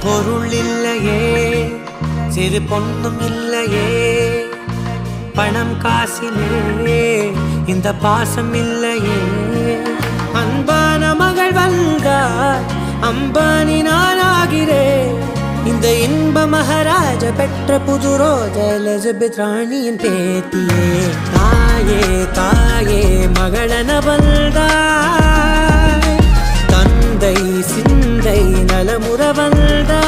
பொருள் இல்லையே, சிறு பொண்ணும் இல்லையே, பணம் காசிலே இந்த பாசம் இல்லையே. அன்பான மகள் வந்தார், அம்பானி நானாகிறேன். இந்த இன்ப மகாராஜ பெற்ற புது ரோஜ எலிசபெத் ராணியின் பேத்தியே. தாயே தாயே மகளன வந்தாய், தந்தை சிந்தை நலமுற வந்தாய்.